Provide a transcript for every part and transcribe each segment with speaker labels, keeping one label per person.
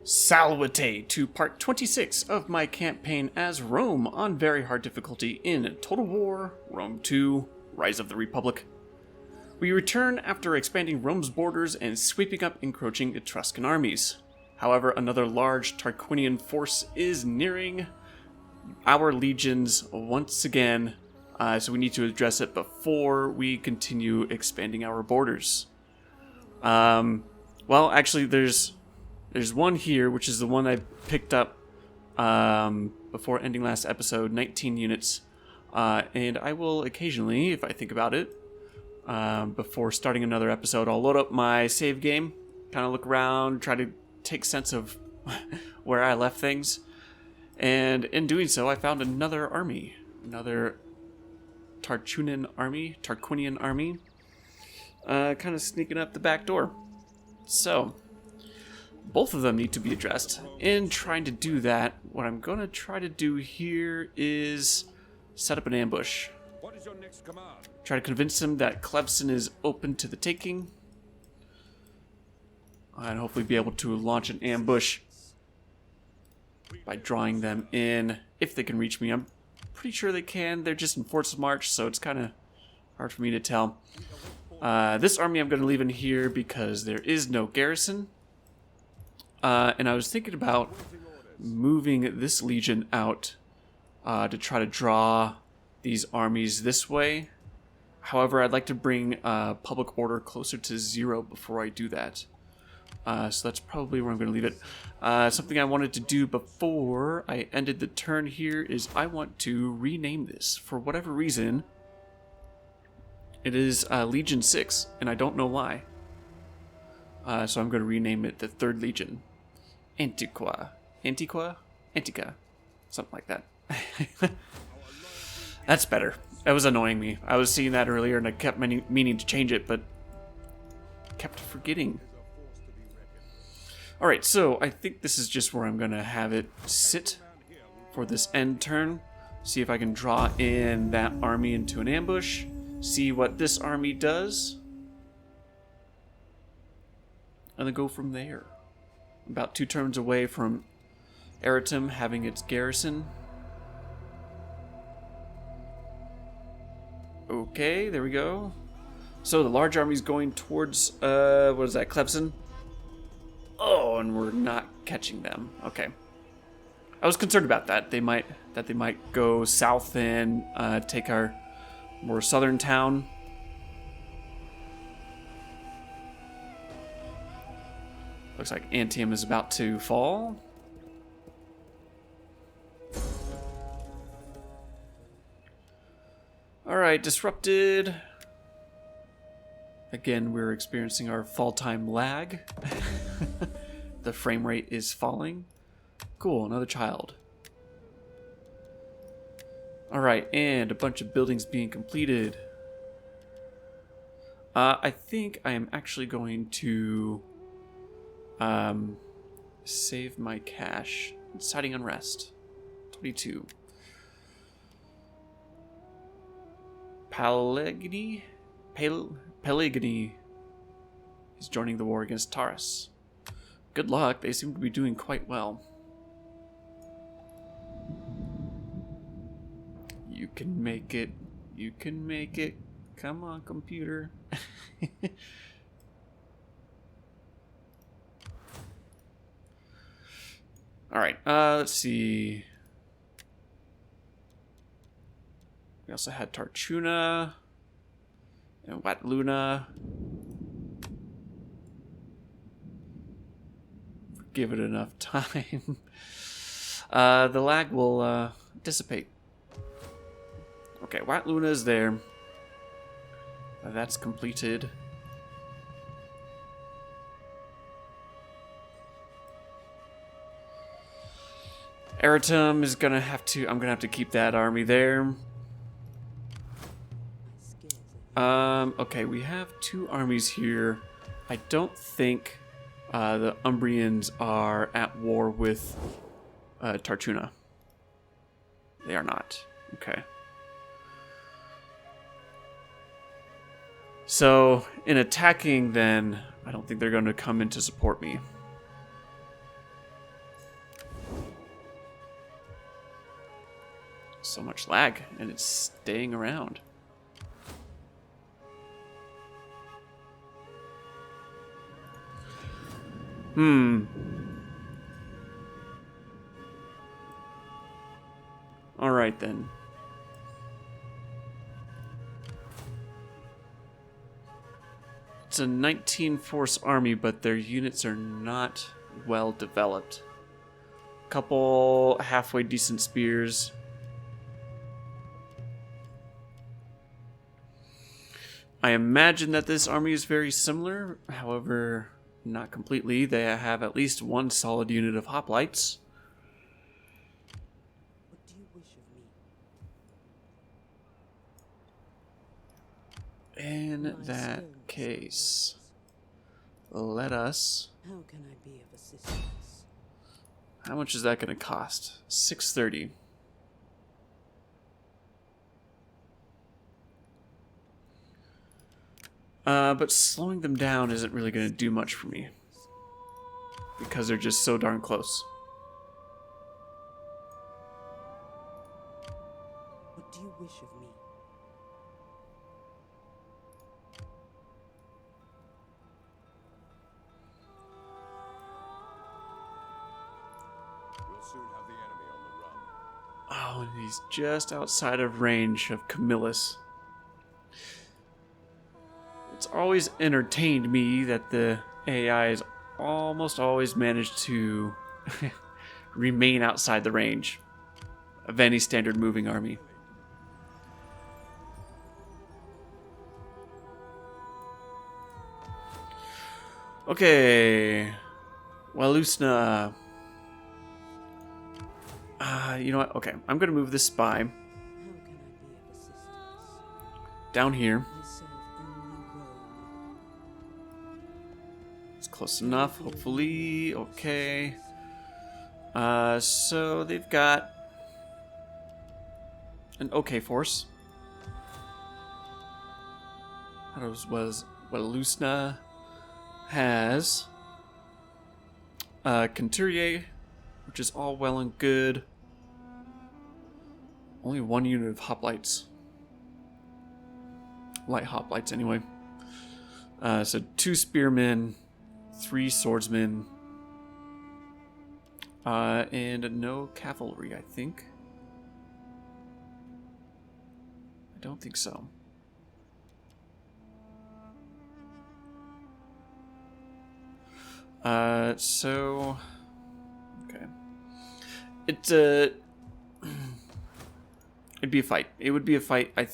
Speaker 1: Salvate to part 26 of my campaign as Rome on very hard difficulty in Total War, Rome 2, Rise of the Republic. We return after expanding Rome's borders and sweeping up encroaching Etruscan armies. However, another large Tarquinian force is nearing our legions once again, so we need to address it before we continue expanding our borders. Well, actually, there's one here, which is the one I picked up before ending last episode, 19 units. And I will occasionally, if I think about it, before starting another episode, I'll load up my save game, kind of look around, try to take sense of where I left things. And in doing so, I found another army, another Tarquinian army, kind of sneaking up the back door. So, both of them need to be addressed. In trying to do that, what I'm going to try to do here is set up an ambush.
Speaker 2: What is your next command?
Speaker 1: Try to convince them that Clemson is open to the taking. And hopefully be able to launch an ambush by drawing them in. If they can reach me, I'm pretty sure they can. They're just in force march, so it's kind of hard for me to tell. This army I'm going to leave in here because there is no garrison. And I was thinking about moving this legion out to try to draw these armies this way. However, I'd like to bring public order closer to 0 before I do that. So that's probably where I'm going to leave it. Something I wanted to do before I ended the turn here is I want to rename this. For whatever reason, it is Legion 6, and I don't know why. So I'm going to rename it the 3rd Legion. Antica, something like that. That's better. That was annoying me. I was seeing that earlier and I kept meaning to change it, but kept forgetting. Alright, so I think this is just where I'm going to have it sit for this end turn. See if I can draw in that army into an ambush. See what this army does. And then go from there. About 2 turns away from Eretum having its garrison. Okay, there we go. So the large army's going towards, what is that, Clemson? Oh, and we're not catching them. Okay. I was concerned about that. They might go south and take our more southern town. Looks like Antium is about to fall. Alright, disrupted. Again, we're experiencing our fall time lag. The frame rate is falling. Cool, another child. Alright, and a bunch of buildings being completed. I think I am actually going to save my cash. Inciting unrest. 22. Pelagini is joining the war against Taurus. Good luck, they seem to be doing quite well. You can make it. You can make it. Come on, computer. Alright, let's see. We also had Tarchuna and Wat Luna. Give it enough time. The lag will dissipate. Okay, Wat Luna is there. That's completed. Eretum is gonna have to. I'm gonna have to keep that army there. Okay, we have 2 armies here. I don't think the Umbrians are at war with Tarchuna. They are not. Okay. So, in attacking then, I don't think they're going to come in to support me. So much lag, and it's staying around. Alright then. It's a 19-force army, but their units are not well developed. Couple halfway decent spears. I imagine that this army is very similar, however, not completely. They have at least one solid unit of hoplites.
Speaker 2: What do you wish of me?
Speaker 1: In that case, let us...
Speaker 2: How can I be of assistance?
Speaker 1: How much is that going to cost? 630. But slowing them down isn't really going to do much for me, because they're just so darn close.
Speaker 2: What do you wish of me?
Speaker 3: We'll soon have the enemy on the run.
Speaker 1: Oh, and he's just outside of range of Camillus. It's always entertained me that the AI has almost always managed to remain outside the range of any standard moving army. Okay, Walusna. You know what? Okay, I'm gonna move this spy
Speaker 2: How can I be of assistance?
Speaker 1: down here.
Speaker 2: I serve only Rome.
Speaker 1: It's close enough, hopefully. Okay. So they've got an okay force. How was Walusna has Conturier, which is all well and good. Only one unit of hoplites. Light hoplites, anyway. So 2 spearmen, 3 swordsmen, and no cavalry, I think. I don't think so. So okay. It'd be a fight. It would be a fight. I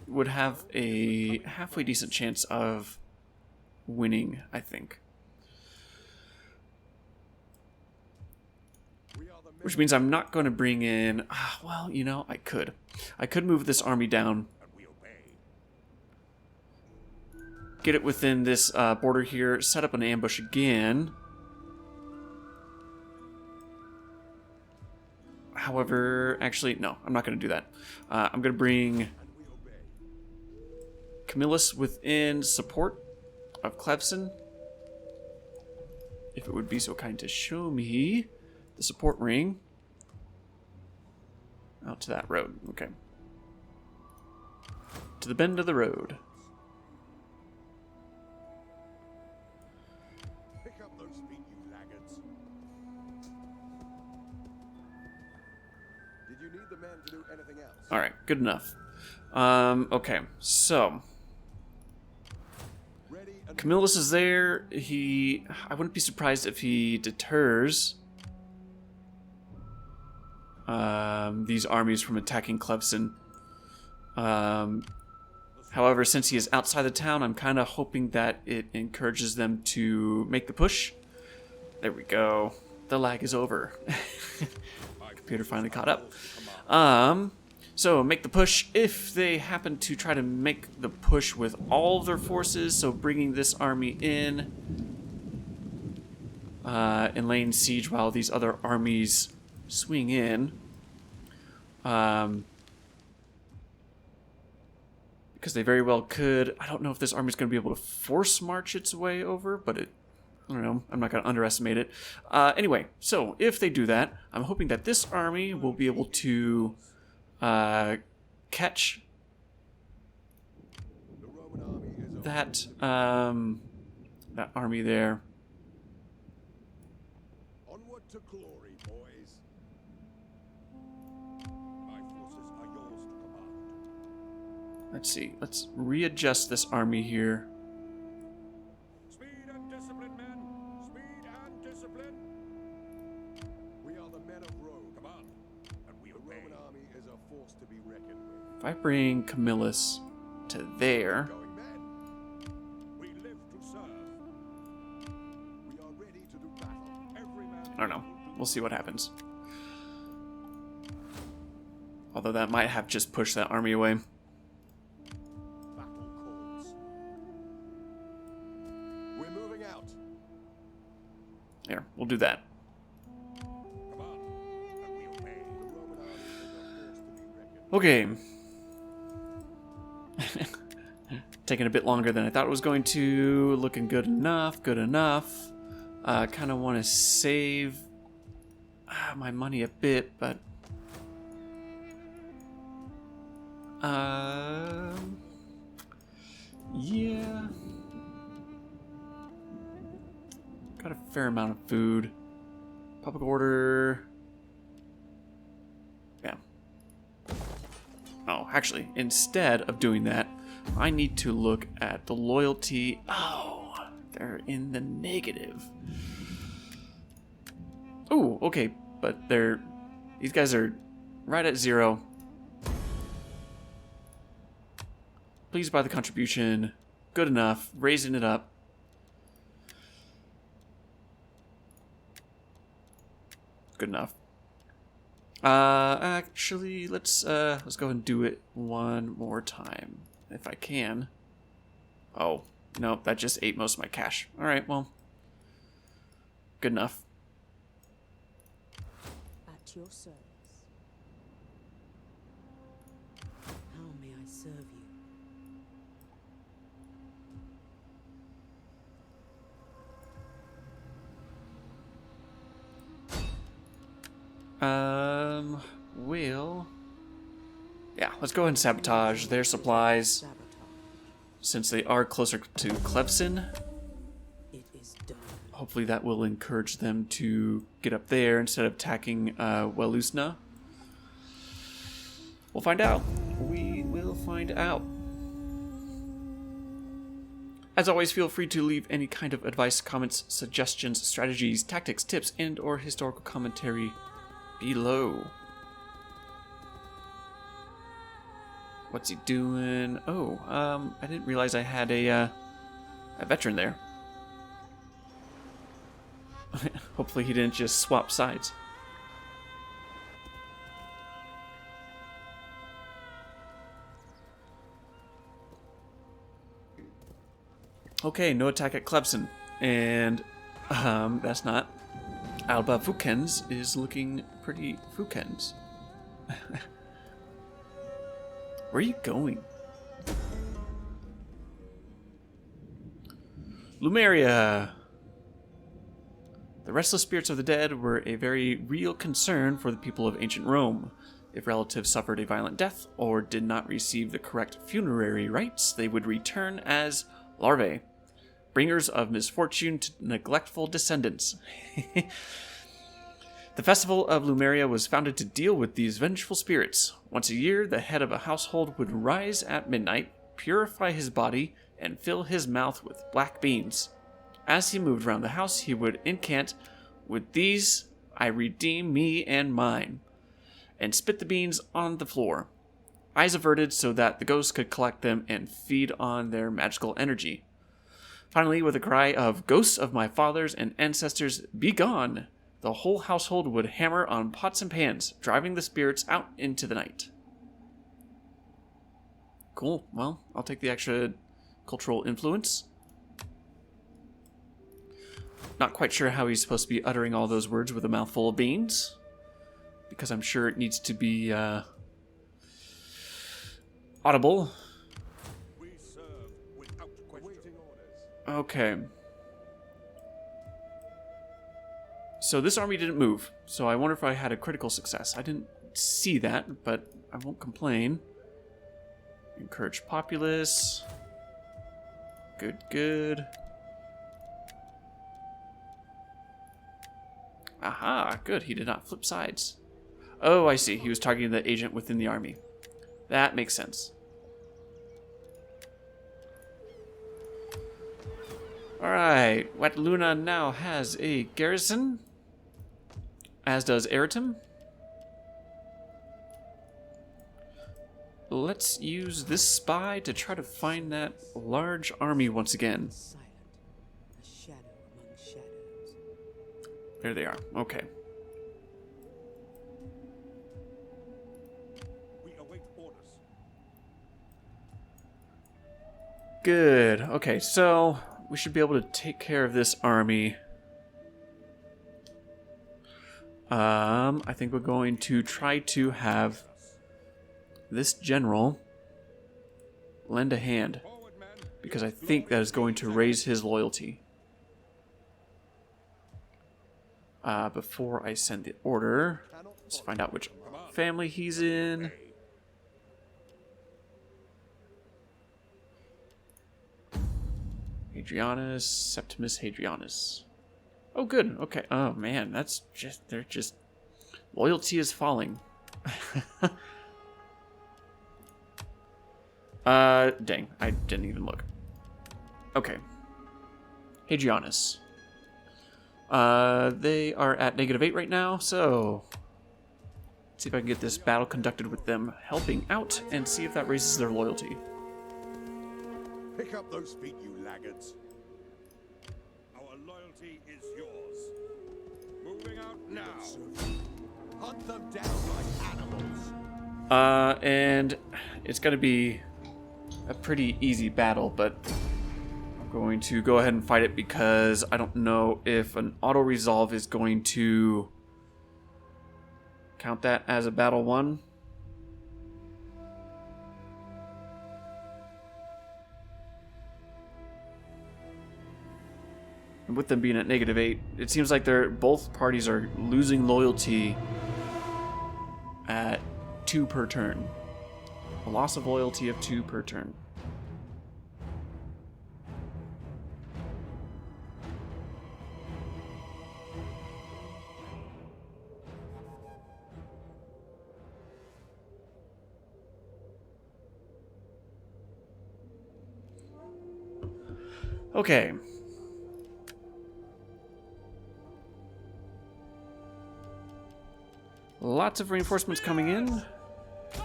Speaker 1: would have a halfway decent chance of winning, I think. Which means I'm not going to bring in... well, you know, I could. I could move this army down. Get it within this border here. Set up an ambush again. However, actually, no. I'm not going to do that. I'm going to bring Camillus within support of Clevson. If it would be so kind to show me the support ring. Out to that road. Okay. To the bend of the road.
Speaker 3: Pick up those feet, you laggards. Did you need the men to do anything else?
Speaker 1: Alright, good enough. Okay, so Camillus is there. I wouldn't be surprised if he deters these armies from attacking Clevson. However, since he is outside the town, I'm kind of hoping that it encourages them to make the push. There we go. The lag is over. Computer finally caught up. So make the push. If they happen to try to make the push with all of their forces, so bringing this army in and laying siege while these other armies swing in, because they very well could. I don't know if this army is going to be able to force march its way over, but I don't know. I'm not going to underestimate it. Anyway, so if they do that, I'm hoping that this army will be able to catch
Speaker 3: The Roman army is a
Speaker 1: that army there.
Speaker 3: onward to glory, boys. My forces are yours to command.
Speaker 1: Let's see. Let's readjust this army here.
Speaker 3: Speed and discipline, men. Speed and discipline. We are the men of Rome. Command, and we obey. The Roman army is a force to be reckoned with.
Speaker 1: If I bring Camillus to there,
Speaker 3: Going men. We live to serve. We are ready to do battle. Every man.
Speaker 1: I don't know. We'll see what happens. Although that might have just pushed that army away.
Speaker 3: Battle calls. We're moving out.
Speaker 1: Here, we'll do that.
Speaker 3: Command, and we obey. The Roman army is a force to be reckoned with.
Speaker 1: Okay. Taking a bit longer than I thought it was going to. Looking good enough. Good enough. Kind of want to save my money a bit, but yeah. Got a fair amount of food. Public order. Yeah. Oh, actually, instead of doing that, I need to look at the loyalty. Oh, they're in the negative. Oh, okay, but these guys are right at 0. Pleased by the contribution. Good enough. Raising it up. Good enough. Actually, let's go ahead and do it one more time, if I can. Oh, no, that just ate most of my cash. All right, well, good enough.
Speaker 2: At your service. How may I serve you?
Speaker 1: Well, yeah, let's go ahead and sabotage their supplies,
Speaker 2: Sabotage.
Speaker 1: since they are closer to Clemson.
Speaker 2: It is done.
Speaker 1: Hopefully that will encourage them to get up there instead of attacking Welluzna. We'll find out. We will find out. As always, feel free to leave any kind of advice, comments, suggestions, strategies, tactics, tips, and or historical commentary below. What's he doing? Oh, I didn't realize I had a veteran there. Hopefully he didn't just swap sides. Okay, no attack at Clemson. And that's not. Alba Fukens is looking pretty Fukens. Where are you going? Lumeria. The restless spirits of the dead were a very real concern for the people of ancient Rome. If relatives suffered a violent death or did not receive the correct funerary rites, they would return as larvae, bringers of misfortune to neglectful descendants. The festival of Lumeria was founded to deal with these vengeful spirits. Once a year, the head of a household would rise at midnight, purify his body, and fill his mouth with black beans. As he moved around the house, he would incant, "With these I redeem me and mine," and spit the beans on the floor, eyes averted so that the ghosts could collect them and feed on their magical energy. Finally, with a cry of "Ghosts of my fathers and ancestors, be gone!" the whole household would hammer on pots and pans, driving the spirits out into the night. Cool. Well, I'll take the extra cultural influence. Not quite sure how he's supposed to be uttering all those words with a mouthful of beans, because I'm sure it needs to be audible.
Speaker 3: We serve without question. Orders.
Speaker 1: Okay. So this army didn't move, so I wonder if I had a critical success. I didn't see that, but I won't complain. Encourage populace. Good, good. Aha, good. He did not flip sides. Oh, I see. He was targeting the agent within the army. That makes sense. Alright, Wat Luna now has a garrison, as does Eritum. Let's use this spy to try to find that large army once again.
Speaker 2: Silent, a shadow among shadows.
Speaker 1: There they are. Okay.
Speaker 3: We await orders.
Speaker 1: Good. Okay, so we should be able to take care of this army. I think we're going to try to have this general lend a hand,
Speaker 3: Forward, men.
Speaker 1: because I think that is going to raise his loyalty. Before I send the order, let's find out which family he's in. Hadrianus, Septimus Hadrianus. Oh, good. Okay. Oh, man. That's just... They're just... Loyalty is falling. Dang. I didn't even look. Okay. Hadrianus. They are at -8 right now, so... Let's see if I can get this battle conducted with them helping out and see if that raises their loyalty.
Speaker 3: Pick up those feet, you laggards. Our loyalty is yours. Moving out now. Hunt them down like animals.
Speaker 1: And it's going to be a pretty easy battle, but I'm going to go ahead and fight it because I don't know if an auto-resolve is going to count that as a battle won. And with them being at -8, it seems like both parties are losing loyalty at 2 per turn. A loss of loyalty of 2 per turn. Okay. Lots of reinforcements coming in.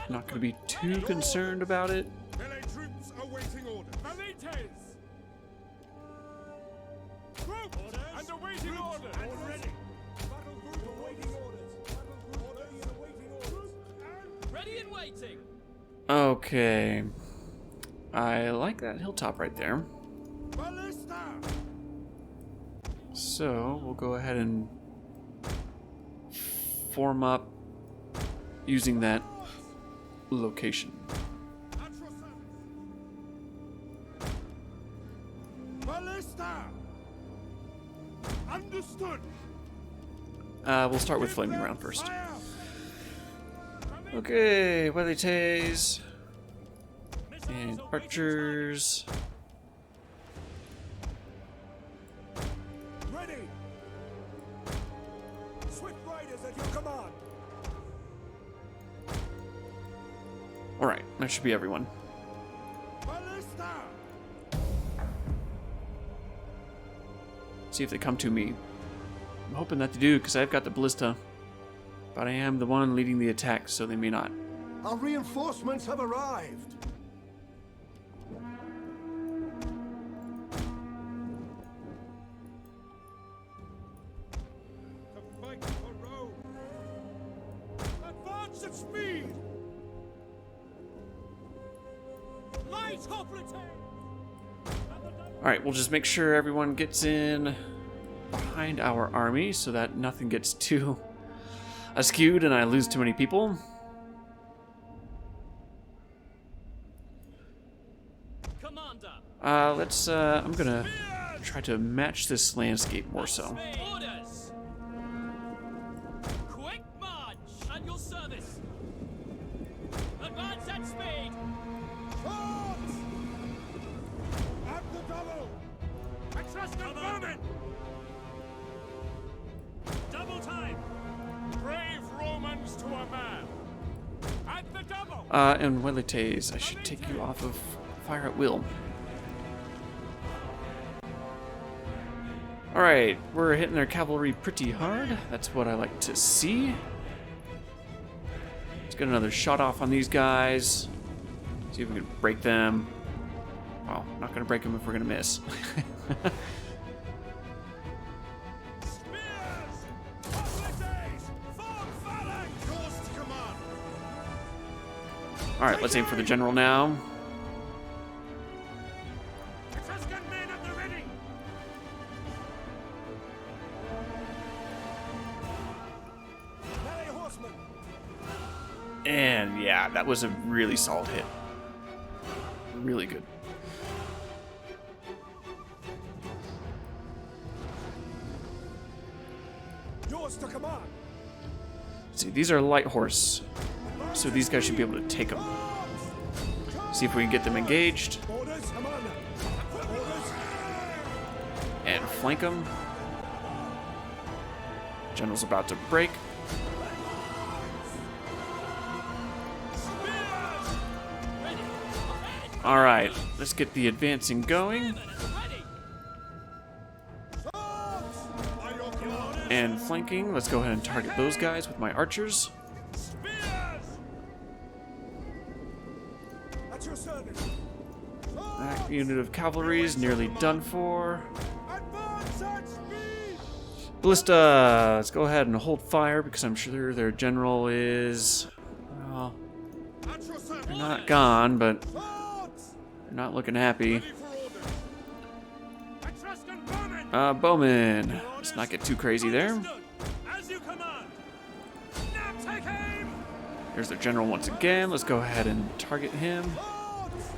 Speaker 1: Not going to be too concerned about it.
Speaker 3: Melee troops awaiting orders.
Speaker 4: Valites! Group! And awaiting orders!
Speaker 3: And ready. Battle group awaiting orders. Battle group awaiting orders.
Speaker 4: Ready and waiting!
Speaker 1: Okay. I like that hilltop right there.
Speaker 3: Ballista!
Speaker 1: So, we'll go ahead and form up using that location.
Speaker 3: Ballista! Understood.
Speaker 1: We'll start with flaming round first. Okay, Velites and archers.
Speaker 3: Ready. Swift riders at your command.
Speaker 1: All right, that should be everyone.
Speaker 3: Ballista!
Speaker 1: See if they come to me. I'm hoping that they do, because I've got the ballista. But I am the one leading the attack, so they may not.
Speaker 3: Our reinforcements have arrived. To fight for Rome. Advance at speed. Light hoplite.
Speaker 1: Alright, we'll just make sure everyone gets in behind our army so that nothing gets too askewed and I lose too many people.
Speaker 4: Commander!
Speaker 1: I'm gonna try to match this landscape more so.
Speaker 4: Orders! Quick march! At your full service. Advance at speed.
Speaker 3: Swords! At the double!
Speaker 4: Etruscan vermin. Double time. Brave Romans to a man. At the double.
Speaker 1: And Weletes, I should take you off of fire at will. Alright, we're hitting their cavalry pretty hard. That's what I like to see. Let's get another shot off on these guys. See if we can break them. Well, not gonna break them if we're gonna miss. Alright, let's aim for the general now.
Speaker 4: Etruscan men at the ready.
Speaker 3: Melee horsemen!
Speaker 1: And yeah, that was a really solid hit. Really good.
Speaker 3: Yours to command!
Speaker 1: See, these are light horse, so these guys should be able to take them. See if we can get them engaged
Speaker 3: Orders, commander! Orders!
Speaker 1: and flank them. General's about to break. All right, let's get the advancing going.
Speaker 4: Ready.
Speaker 3: Swords! By your command!
Speaker 1: And flanking, let's go ahead and target those guys with my archers.
Speaker 4: Spears.
Speaker 3: At your service!
Speaker 1: That unit of cavalry is nearly done for.
Speaker 3: Advance at speed!
Speaker 1: Ballista, let's go ahead and hold fire because I'm sure their general is, well,
Speaker 3: At your service!
Speaker 1: they're not gone, but
Speaker 3: Swords!
Speaker 1: they're not looking happy.
Speaker 3: Ready for orders!
Speaker 4: Etruscan vermin.
Speaker 1: Bowman, let's not get too crazy there.
Speaker 4: Understood. As you command. Now take aim.
Speaker 1: There's their general once again. Let's go ahead and target him.
Speaker 3: Swords!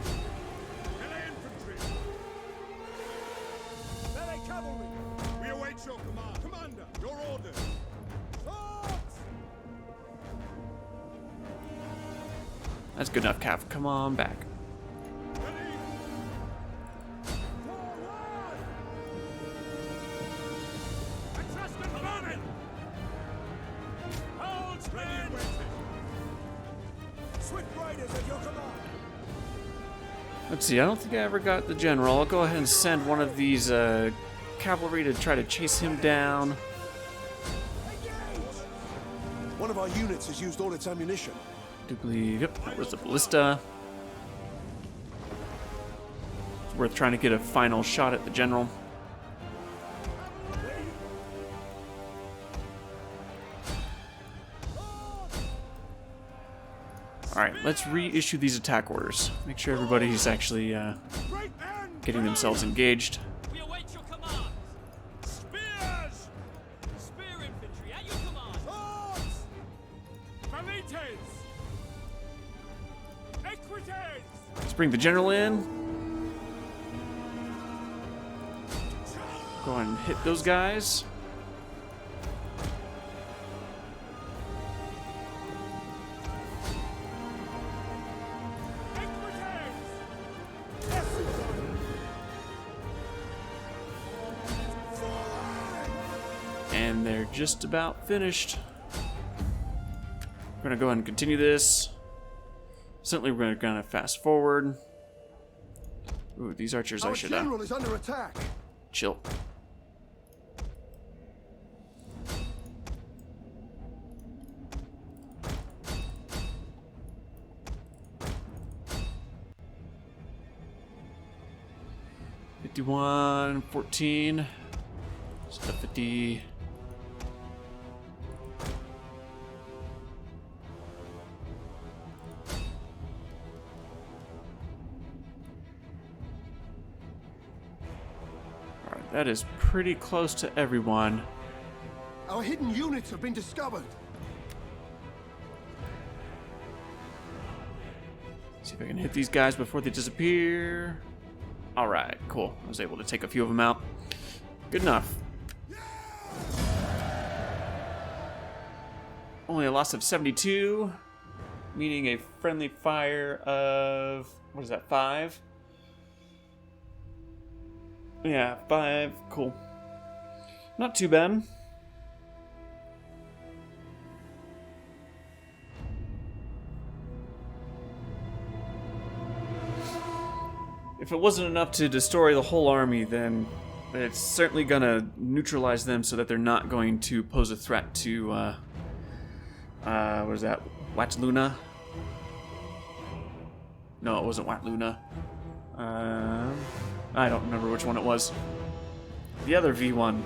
Speaker 3: Melee infantry! Melee cavalry! We await your command. Commander, your orders! Swords!
Speaker 1: That's good enough, Cav. Come on back.
Speaker 3: Ready! Forward!
Speaker 4: Etruscan vermin. Hold men.
Speaker 3: Swift riders at your command!
Speaker 1: Let's see. I don't think I ever got the general. I'll go ahead and send one of these cavalry to try to chase him down.
Speaker 3: One of our units has used all its ammunition.
Speaker 1: I do believe, yep, that was the ballista. It's worth trying to get a final shot at the general. Alright, let's reissue these attack orders. Make sure everybody's actually getting themselves engaged.
Speaker 4: We await your command. Spears. Spear infantry at your command.
Speaker 3: Swords!
Speaker 4: Valites. Equites.
Speaker 1: Let's bring the general in. Go ahead and hit those guys. And they're just about finished. We're gonna go ahead and continue this. Certainly we're gonna fast forward. Ooh, these archers I
Speaker 3: Our
Speaker 1: should
Speaker 3: general is under attack.
Speaker 1: chill. $51, 14. Stuff 50. Alright, that is pretty close to everyone.
Speaker 3: Our hidden units have been discovered.
Speaker 1: See if I can hit these guys before they disappear. Alright, cool. I was able to take a few of them out. Good enough. only a loss of 72, meaning a friendly fire of, what is that, 5? Yeah, 5. Cool. Not too bad. If it wasn't enough to destroy the whole army, then it's certainly gonna neutralize them so that they're not going to pose a threat to, what is that? Wat Luna? No, it wasn't Wat Luna. I don't remember which one it was. The other V1.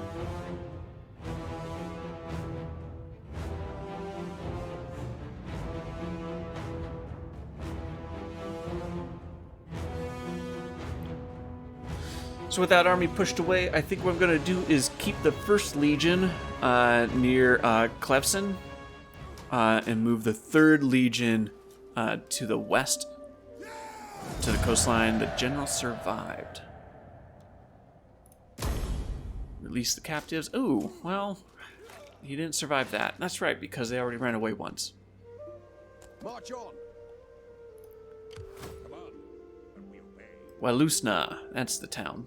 Speaker 1: So with that army pushed away, I think what I'm going to do is keep the 1st Legion near Clevson and move the 3rd Legion to the west, to the coastline. The general survived. Release the captives. Oh, well, he didn't survive that. That's right, because they already ran away once.
Speaker 3: March on. Come on, and we obey.
Speaker 1: Walusna, that's the town.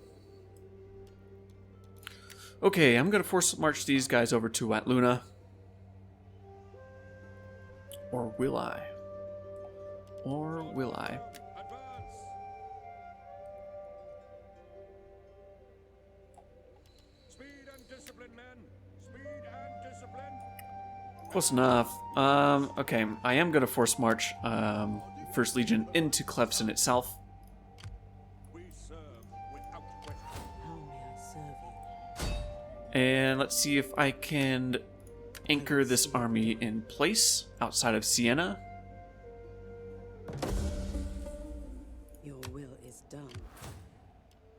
Speaker 1: Okay, I'm gonna force march these guys over to Wat Luna. Or will I? Or will I?
Speaker 3: Advance. Speed and discipline, men. Speed and discipline.
Speaker 1: Close enough. Okay, I am gonna force march 1st Legion into Clevson itself.
Speaker 3: We serve without question.
Speaker 2: How may I serve you?
Speaker 1: And let's see if I can anchor this army in place outside of Siena.
Speaker 2: Your will is done.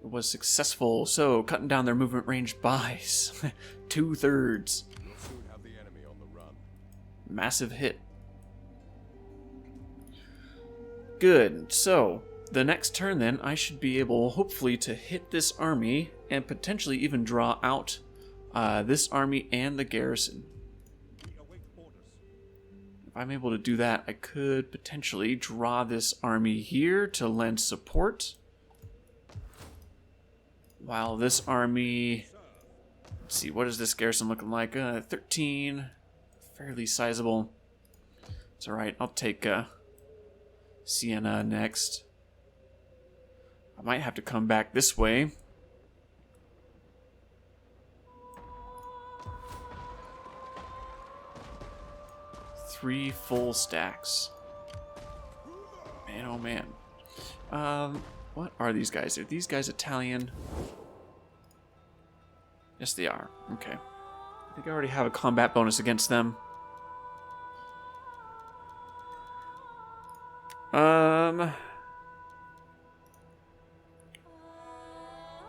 Speaker 1: It was successful, so cutting down their movement range by 2/3.
Speaker 3: You'll soon have the enemy on the run.
Speaker 1: Massive hit. Good, so the next turn then I should be able hopefully to hit this army and potentially even draw out this army and the garrison.
Speaker 3: We await orders.
Speaker 1: If I'm able to do that, I could potentially draw this army here to lend support. While this army, let's see, what is this garrison looking like? 13, fairly sizable. It's alright, I'll take Siena next. I might have to come back this way. Three full stacks. Man, oh man. What are these guys? Are these guys Italian? Yes, they are. Okay. I think I already have a combat bonus against them.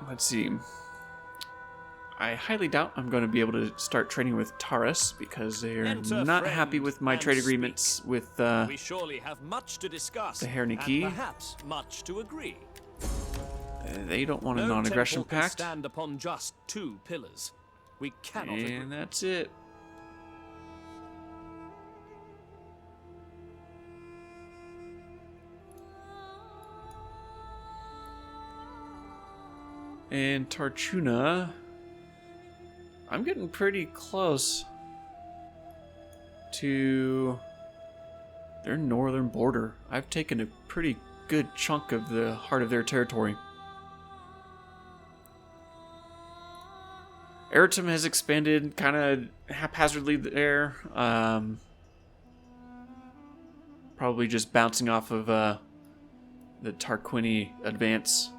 Speaker 1: Let's see. I highly doubt I'm going to be able to start trading with Taurus because they're
Speaker 4: Enter,
Speaker 1: not
Speaker 4: friend,
Speaker 1: happy with my
Speaker 4: and
Speaker 1: trade
Speaker 4: speak.
Speaker 1: agreements with
Speaker 4: We surely have much to discuss,
Speaker 1: The Herniki.
Speaker 4: and perhaps much to agree.
Speaker 1: they don't want a
Speaker 4: No
Speaker 1: non-aggression
Speaker 4: temple can
Speaker 1: pact.
Speaker 4: stand upon just 2 pillars. We cannot agree.
Speaker 1: And that's it. And Tarchuna, I'm getting pretty close to their northern border. I've taken a pretty good chunk of the heart of their territory. Eretum has expanded kind of haphazardly there. Probably just bouncing off of the Tarquini advance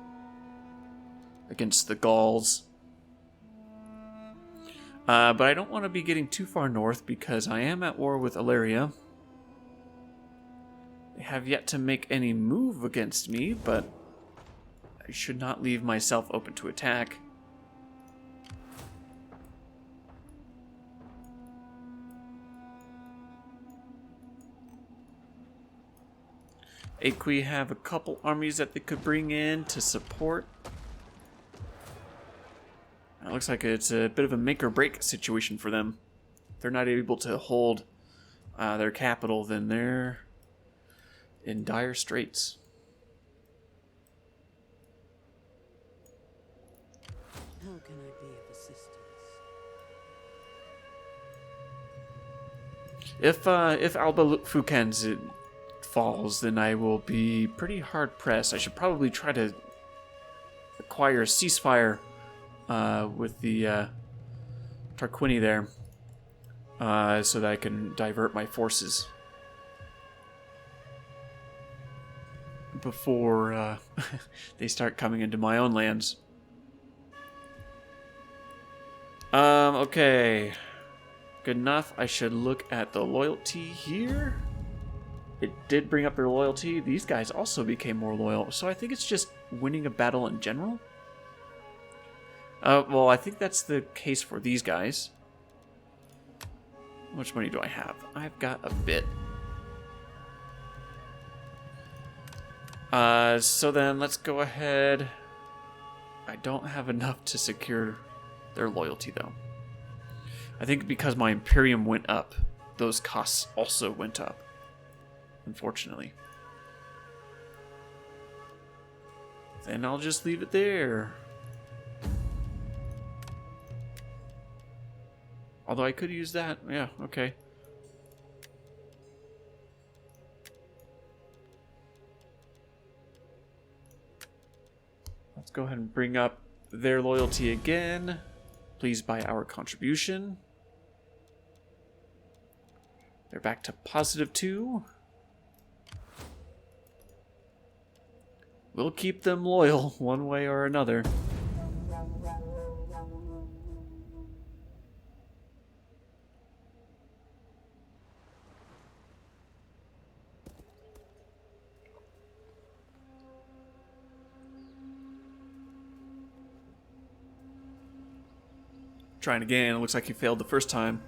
Speaker 1: against the Gauls. But I don't want to be getting too far north because I am at war with Ilaria. They have yet to make any move against me, but I should not leave myself open to attack. Aequi have a couple armies that they could bring in to support. It looks like it's a bit of a make or break situation for them. They're not able to hold their capital, then they're in dire straits.
Speaker 2: How can I be of assistance?
Speaker 1: If Alba Fukens falls, then I will be pretty hard pressed. I should probably try to acquire a ceasefire with the Tarquini there, so that I can divert my forces before they start coming into my own lands. Okay. Good enough. I should look at the loyalty here. It did bring up their loyalty. These guys also became more loyal. So I think it's just winning a battle in general. Well, I think that's the case for these guys. How much money do I have? I've got a bit. So then let's go ahead. I don't have enough to secure their loyalty, though. I think because my Imperium went up, those costs also went up, unfortunately. Then I'll just leave it there. Although I could use that. Yeah, okay. Let's go ahead and bring up their loyalty again. Please buy our contribution. They're back to +2. We'll keep them loyal one way or another. Trying again. It looks like he failed the first time.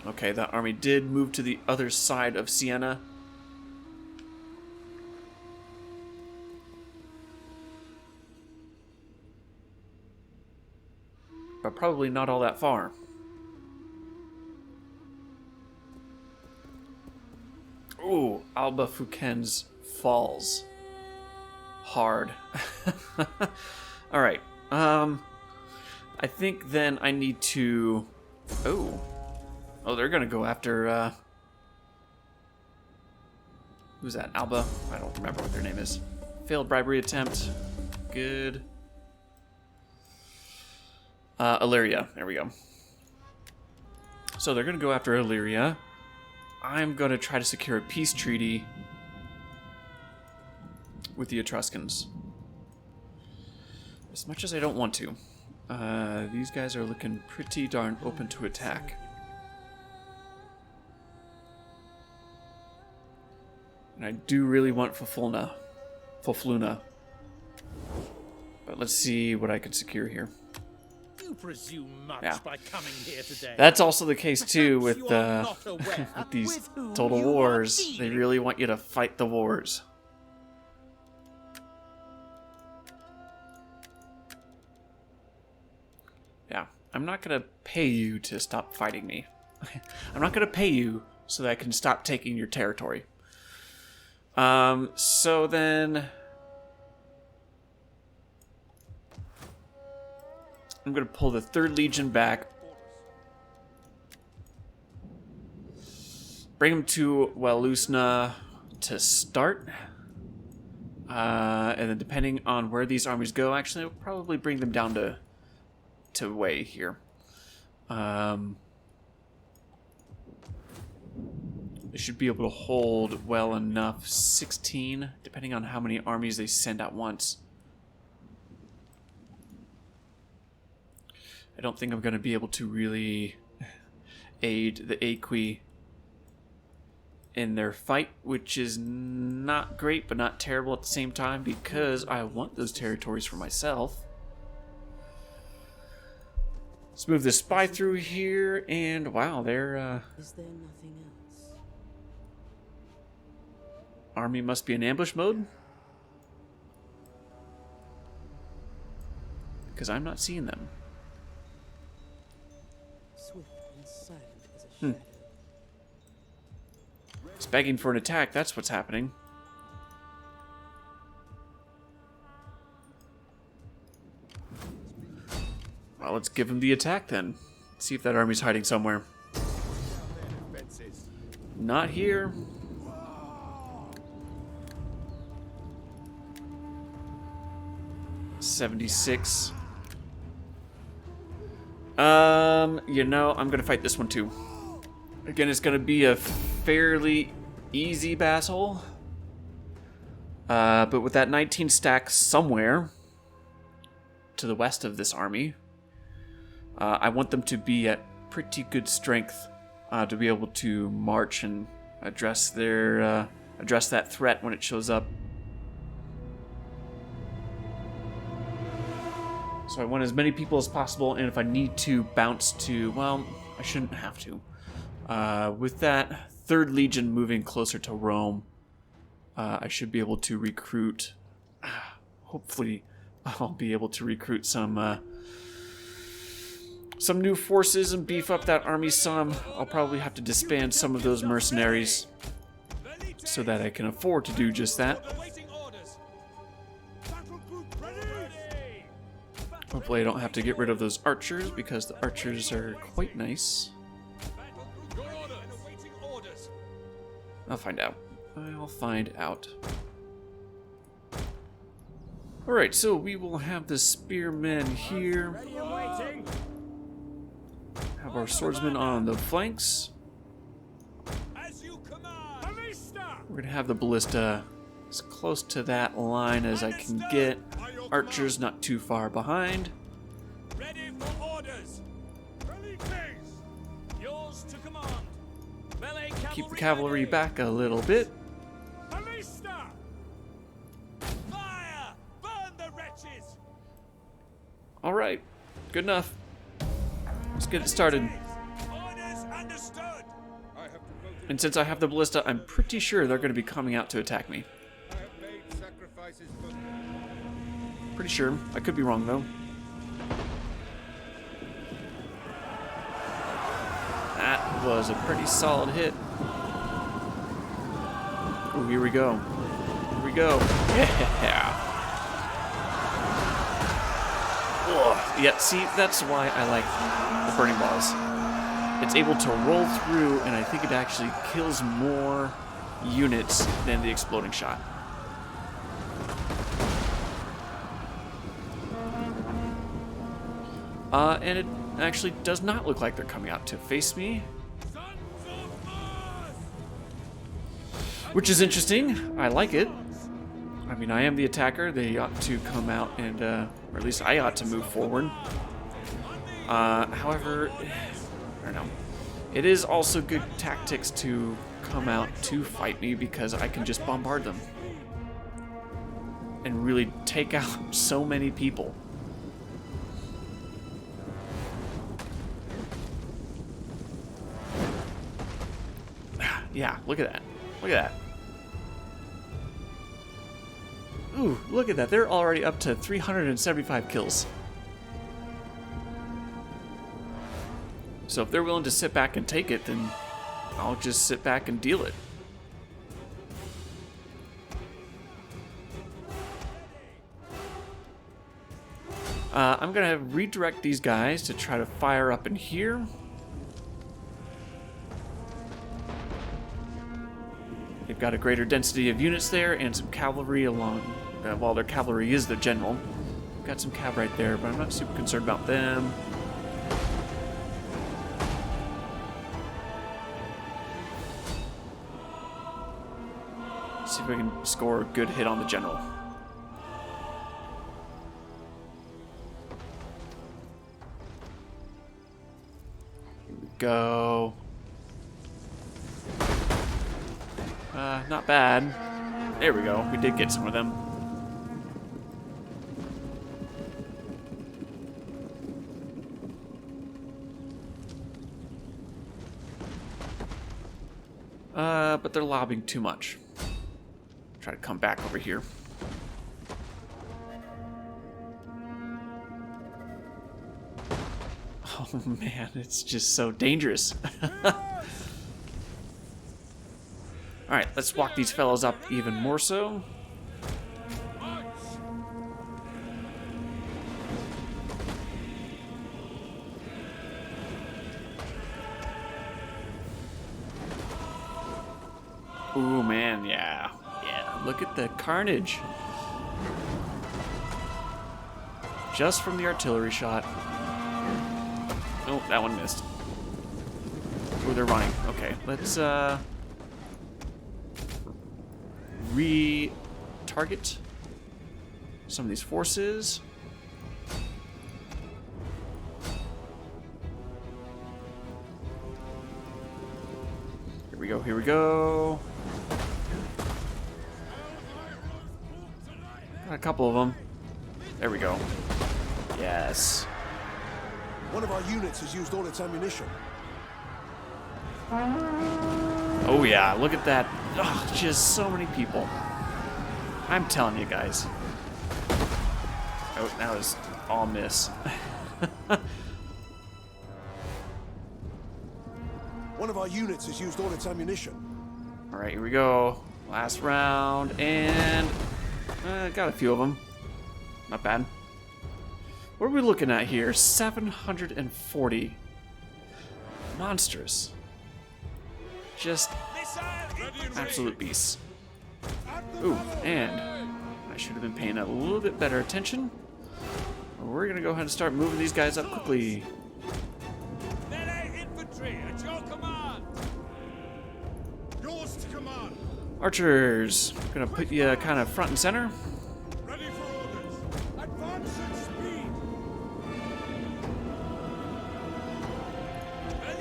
Speaker 1: Okay, that army did move to the other side of Siena. But probably not all that far. Ooh, Alba Fukens falls. Hard. Alright. I think then I need to... Oh, they're gonna go after, who's that? Alba? I don't remember what their name is. Failed bribery attempt. Good. Illyria. There we go. So they're gonna go after Illyria. I'm gonna try to secure a peace treaty with the Etruscans. As much as I don't want to. These guys are looking pretty darn open to attack. And I do really want Fofluna. But let's see what I can secure here.
Speaker 5: You presume much by coming here today.
Speaker 1: That's also the case too with
Speaker 5: You are not aware
Speaker 1: with these
Speaker 5: with whom
Speaker 1: total
Speaker 5: you are
Speaker 1: wars. They
Speaker 5: dealing.
Speaker 1: really want you to fight the wars. Yeah, I'm not gonna pay you to stop fighting me. I'm not gonna pay you so that I can stop taking your territory. So then I'm gonna pull the 3rd Legion back. Bring them to Welllusna to start. And then depending on where these armies go, actually, I'll probably bring them down to Wei here. They should be able to hold well enough. 16, depending on how many armies they send at once. I don't think I'm going to be able to really aid the Equi in their fight, which is not great, but not terrible at the same time, because I want those territories for myself. Let's move the spy through here, and wow, their
Speaker 2: Is there nothing else?
Speaker 1: army must be in ambush mode. Because I'm not seeing them.
Speaker 2: Swift and silent as a shadow.
Speaker 1: It's begging for an attack. That's what's happening. Well, let's give him the attack then. Let's see if that army's hiding somewhere. Not here. $76. You know, I'm gonna fight this one too. Again, it's gonna be a fairly easy battle. But with that 19 stack somewhere to the west of this army, I want them to be at pretty good strength to be able to march and address that threat when it shows up. So I want as many people as possible, and if I need to bounce to, well, I shouldn't have to. With that 3rd Legion moving closer to Rome, I should be able to recruit. Hopefully, I'll be able to recruit some new forces and beef up that army some. I'll probably have to disband some of those mercenaries so that I can afford to do just that. Hopefully I don't have to get rid of those archers, because the archers are quite nice. I'll find out. I'll find out. Alright, so we will have the spearmen here. Have our swordsmen on the flanks. We're going to have the ballista as close to that line as I can get. Archers not too far behind.
Speaker 4: Ready for orders. Yours to command.
Speaker 1: Keep the cavalry back a little bit.
Speaker 4: Fire! Burn the wretches!
Speaker 1: All right, good enough. Let's get it started.
Speaker 4: Orders understood.
Speaker 1: And since I have the ballista, I'm pretty sure they're going to be coming out to attack me. Pretty sure. I could be wrong, though. That was a pretty solid hit. Oh, here we go. Here we go. Yeah. Ugh. Yeah, see, that's why I like the burning balls. It's able to roll through, and I think it actually kills more units than the exploding shot. And it actually does not look like they're coming out to face me. Which is interesting. I like it. I mean, I am the attacker. They ought to come out and, or at least I ought to move forward. However, I don't know. It is also good tactics to come out to fight me, because I can just bombard them and really take out so many people. Yeah, look at that. Look at that. Ooh, look at that. They're already up to 375 kills. So if they're willing to sit back and take it, then I'll just sit back and deal it. I'm going to redirect these guys to try to fire up in here. They've got a greater density of units there and some cavalry along, while their cavalry is the general. Got some cav right there, but I'm not super concerned about them. See if we can score a good hit on the general. Here we go. Not bad. There we go. We did get some of them. But they're lobbing too much. Try to come back over here. Oh man, it's just so dangerous. Alright, let's walk these fellows up even more so. Ooh, man, yeah. Yeah, look at the carnage. Just from the artillery shot. Oh, that one missed. Oh, they're running. Okay, let's re-target some of these forces. Here we go, here we go. Got a couple of them. There we go. Yes.
Speaker 3: One of our units has used all its ammunition.
Speaker 1: Oh yeah, look at that. Ugh, just so many people. I'm telling you guys. Oh, that was all miss.
Speaker 3: One of our units has used all its ammunition.
Speaker 1: Alright, here we go. Last round, and got a few of them. Not bad. What are we looking at here? 740. Monsters. Just absolute beasts. Ooh, and I should have been paying a little bit better attention. We're gonna go ahead and start moving these guys up quickly.
Speaker 4: Melee infantry at your command.
Speaker 3: Yours to command.
Speaker 1: Archers, gonna put you kind of front and center.
Speaker 3: Ready for orders. Advance at speed.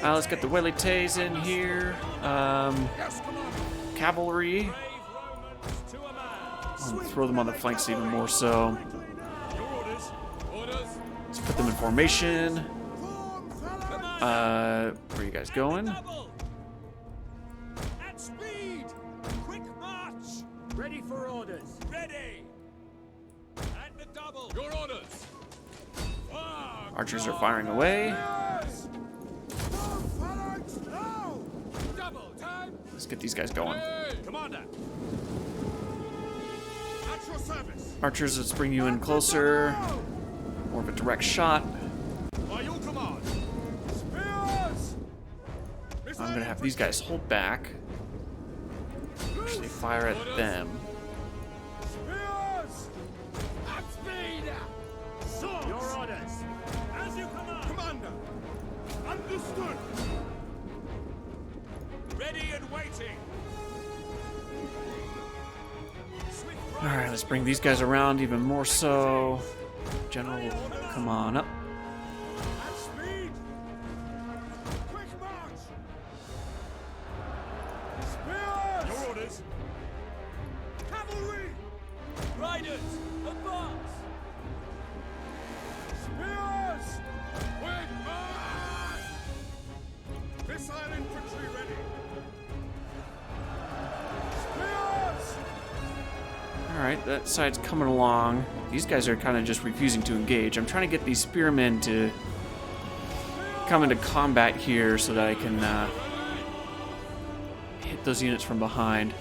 Speaker 1: Let's get the Welites in here.
Speaker 3: Yes, command.
Speaker 1: Cavalry.
Speaker 4: Brave Romans to a man.
Speaker 1: I'll throw them on the flanks even more so.
Speaker 4: Your orders. Orders.
Speaker 1: Let's put them in formation. Where are you guys going?
Speaker 4: Double. At speed. Quick march.
Speaker 5: Ready for orders.
Speaker 4: Ready. At the double. Your orders.
Speaker 1: Archers are firing away.
Speaker 4: Double time.
Speaker 1: Let's get these guys going.
Speaker 4: Commander.
Speaker 3: At your service.
Speaker 1: Archers, let's bring you in closer. More of a direct shot.
Speaker 3: By your command. Spears.
Speaker 1: I'm gonna have these guys hold back. Actually fire at them.
Speaker 3: Spears. At speed. Swords.
Speaker 5: Your orders.
Speaker 4: As you command.
Speaker 3: Commander. Understood.
Speaker 4: Ready and waiting.
Speaker 1: Alright, let's bring these guys around even more so. General, come on up.
Speaker 3: At speed. Quick march. Spears.
Speaker 4: Your orders.
Speaker 3: Cavalry.
Speaker 4: Riders. Advance.
Speaker 3: Spears. Quick march. Missile infantry ready. Spears.
Speaker 1: Alright, that side's coming along. These guys are kind of just refusing to engage. I'm trying to get these spearmen to come into combat here so that I can hit those units from behind.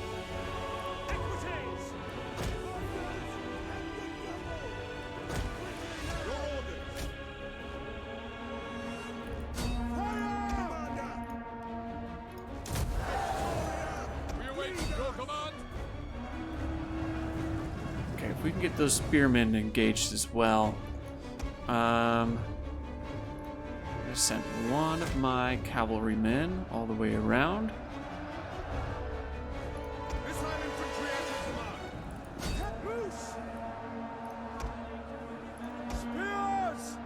Speaker 4: Equities.
Speaker 3: Your orders. Fire!
Speaker 4: We await your command.
Speaker 1: Okay, if we can get those spearmen engaged as well. I sent one of my cavalrymen all the way around.
Speaker 3: Missile infantry at your command. Cut loose. Spears.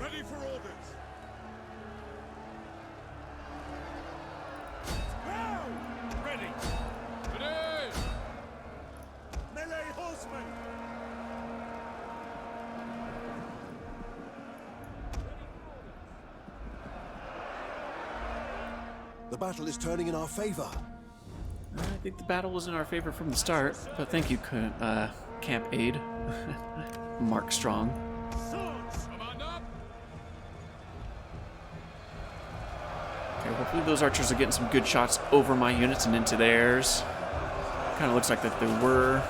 Speaker 3: Ready for orders. Now.
Speaker 4: Ready. Ready.
Speaker 3: Melee horsemen. The battle is turning in our favor.
Speaker 1: I think the battle was in our favor from the start, but thank you, Camp Aid. Mark Strong. Okay, hopefully those archers are getting some good shots over my units and into theirs. Kind of looks like that they were.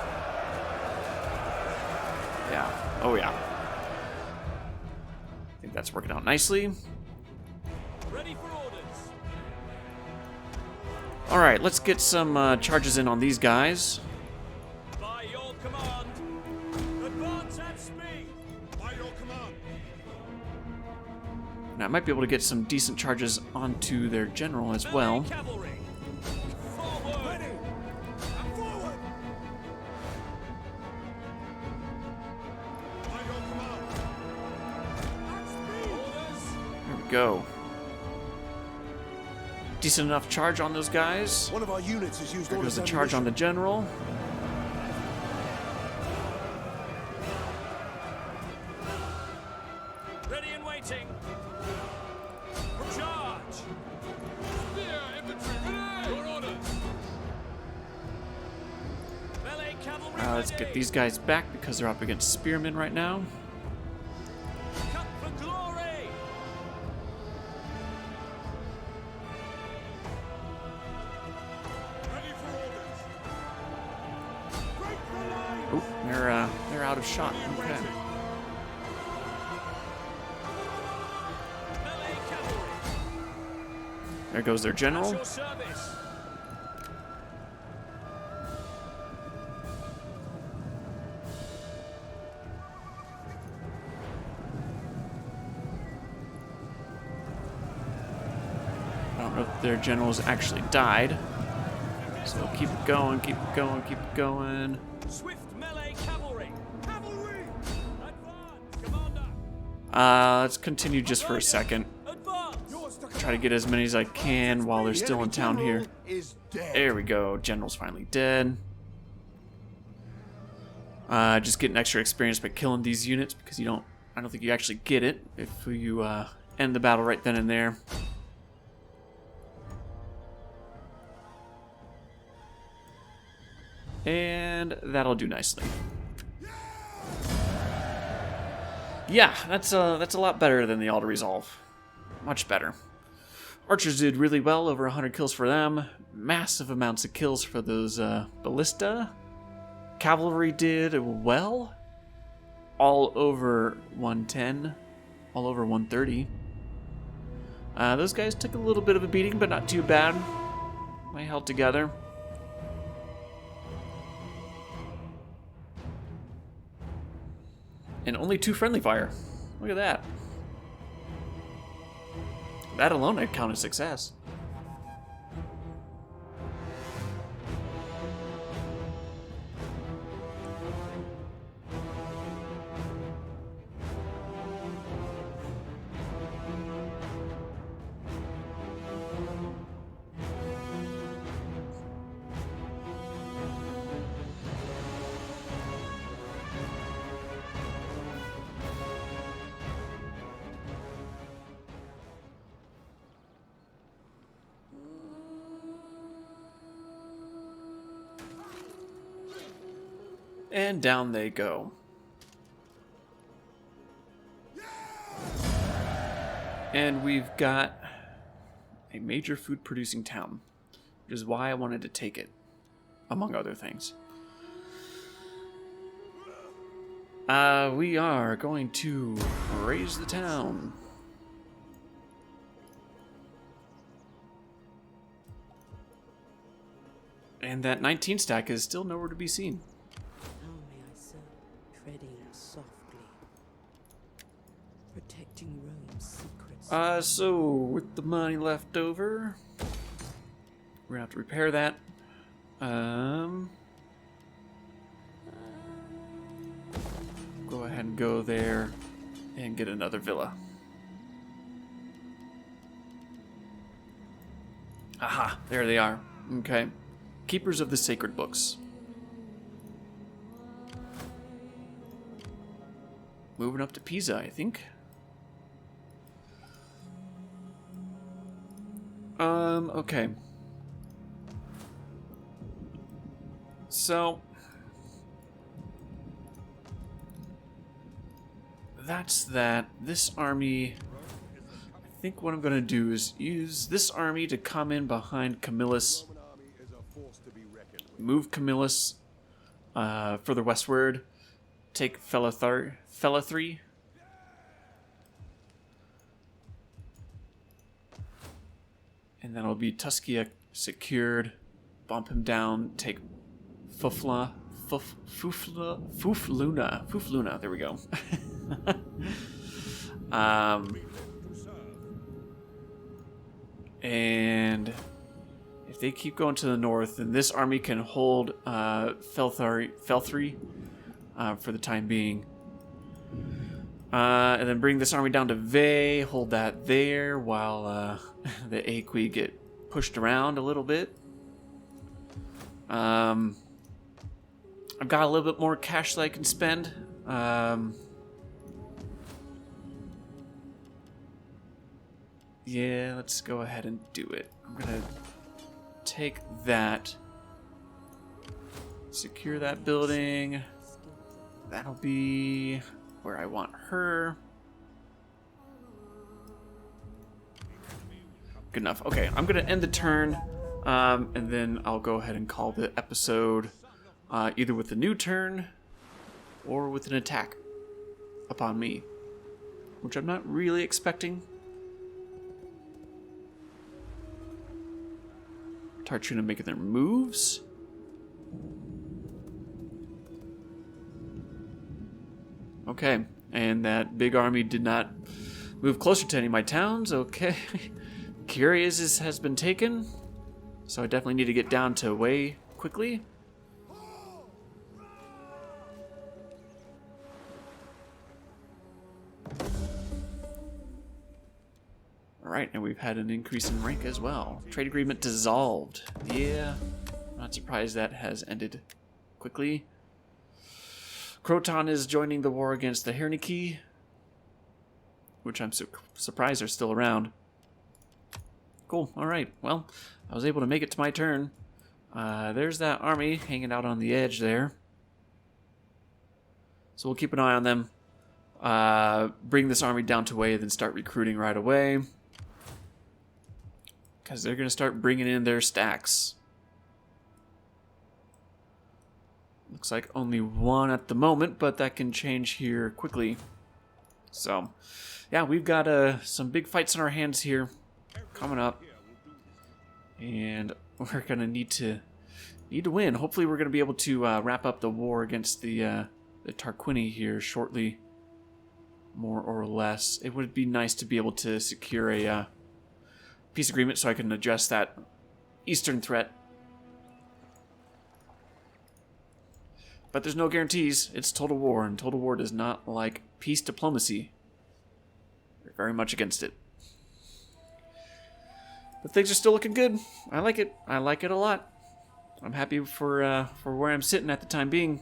Speaker 1: Yeah. Oh, yeah. I think that's working out nicely.
Speaker 4: Ready for orders.
Speaker 1: All right, let's get some charges in on these guys.
Speaker 4: By your command. Advance at speed.
Speaker 3: By your command.
Speaker 1: And I might be able to get some decent charges onto their general as well.
Speaker 4: Melee cavalry. Forward.
Speaker 3: Ready. And forward. By your command. At speed.
Speaker 4: Orders.
Speaker 1: There we go. Decent enough charge on those guys.
Speaker 3: One of our units has used
Speaker 1: There
Speaker 3: all
Speaker 1: goes
Speaker 3: its
Speaker 1: the charge on the general.
Speaker 4: Ready and waiting. Charge. Spear infantry ready. Your orders. Melee cavalry
Speaker 1: Let's
Speaker 4: ready.
Speaker 1: get these guys back because they're up against spearmen right now.
Speaker 4: Cut for glory.
Speaker 3: Ready for orders. Break the line.
Speaker 1: Oh, they're out of shot. Okay.
Speaker 4: Melee cavalry.
Speaker 1: There goes their
Speaker 4: At
Speaker 1: general.
Speaker 4: your service.
Speaker 1: I don't know if their generals actually died. So keep it going, keep it going, keep it going.
Speaker 4: Swift melee cavalry. Cavalry. Advance, commander.
Speaker 1: Let's continue just for a second.
Speaker 4: Advance.
Speaker 1: Try to get as many as I can while they're still in town here.
Speaker 3: Is dead.
Speaker 1: There we go. General's finally dead. Just getting extra experience by killing these units because I don't think you actually get it if you end the battle right then and there. And that'll do nicely. Yeah, that's a lot better than the auto resolve. Much better. Archers did really well, over 100 kills for them. Massive amounts of kills for those ballista. Cavalry did well. All over 110. All over 130. Those guys took a little bit of a beating, but not too bad. They held together. And only 2 friendly fire. Look at that. That alone I'd count as success. And down they go. And we've got a major food producing town, which is why I wanted to take it, among other things. We are going to raise the town. And that 19 stack is still nowhere to be seen.
Speaker 2: How may I serve? Treading softly, protecting Rome's secrets.
Speaker 1: So with the money left over, we're gonna have to repair that. Go ahead and go there and get another villa. Aha, there they are. Okay. Keepers of the Sacred Books. Moving up to Pisa, I think. Okay. So that's that. This army, I think what I'm going to do is use this army to come in behind Camillus,
Speaker 3: Roman army is a force to be reckoned with.
Speaker 1: move Camillus further westward, take Phelathri. And that'll be Tuscia secured. Bump him down. Take Fufluna. There we go. And if they keep going to the north, then this army can hold Felthri for the time being. And then bring this army down to Veii, hold that there while the Aequi get pushed around a little bit. I've got a little bit more cash that I can spend. Yeah, let's go ahead and do it. I'm gonna take that, secure that building. That'll be where I want her. Good enough. Okay, I'm gonna end the turn, and then I'll go ahead and call the episode either with a new turn or with an attack upon me, which I'm not really expecting. Tarchuna making their moves. Okay, and that big army did not move closer to any of my towns. Okay, Curious has been taken, so I definitely need to get down to Way quickly. Alright, and we've had an increase in rank as well. Trade agreement dissolved. Yeah, not surprised that has ended quickly. Croton is joining the war against the Herniki, which I'm surprised are still around. Cool, alright, well, I was able to make it to my turn. There's that army hanging out on the edge there. So we'll keep an eye on them. Bring this army down to Way, then start recruiting right away. Because they're going to start bringing in their stacks. Looks like only one at the moment, but that can change here quickly. So, yeah, we've got some big fights on our hands here coming up. And we're going to need to win. Hopefully we're going to be able to wrap up the war against the Tarquini here shortly. More or less. It would be nice to be able to secure a peace agreement so I can address that eastern threat. But there's no guarantees. It's total war, and total war does not like peace diplomacy. They're very much against it. But things are still looking good. I like it. I like it a lot. I'm happy for where I'm sitting at the time being.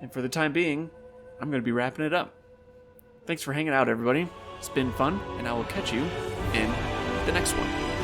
Speaker 1: And for the time being, I'm going to be wrapping it up. Thanks for hanging out, everybody. It's been fun, and I will catch you in the next one.